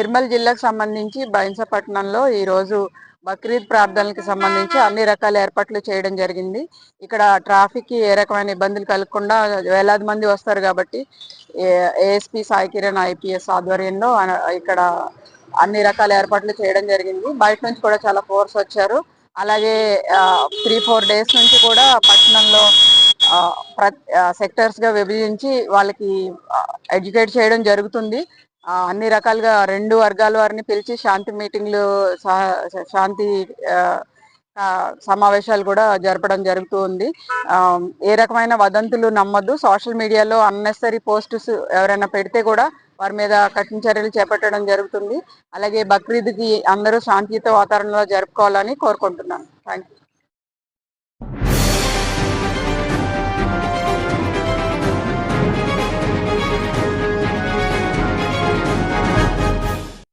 నిర్మల్ జిల్లాకు సంబంధించి బైన్సపట్నంలో ఈరోజు బక్రీద్ ప్రార్థనలకు సంబంధించి అన్ని రకాల ఏర్పాట్లు చేయడం జరిగింది. ఇక్కడ ట్రాఫిక్ కి ఏ రకమైన ఇబ్బందులు కలగకుండా వేలాది మంది వస్తారు కాబట్టి ఏఎస్పీ సాయి కిరణ్ ఐపీఎస్ ఆధ్వర్యంలో ఇక్కడ అన్ని రకాల ఏర్పాట్లు చేయడం జరిగింది. బయట నుంచి కూడా చాలా ఫోర్స్ వచ్చారు. అలాగే 3-4 డేస్ నుంచి కూడా పట్టణంలో సెక్టర్స్ గా విభజించి వాళ్ళకి ఎడ్యుకేట్ చేయడం జరుగుతుంది. అన్ని రకాలుగా 2 వర్గాల వారిని పిలిచి శాంతి మీటింగ్లు, శాంతి సమావేశాలు కూడా జరపడం జరుగుతూ ఉంది. ఏ రకమైన వదంతులు నమ్మద్దు. సోషల్ మీడియాలో అన్నెసరీ పోస్ట్స్ ఎవరైనా పెడితే కూడా వారి మీద కఠిన చర్యలు చేపట్టడం జరుగుతుంది. అలాగే బక్రీద్కి అందరూ శాంతియుత వాతావరణంలో జరుపుకోవాలని కోరుకుంటున్నాను. Thank you.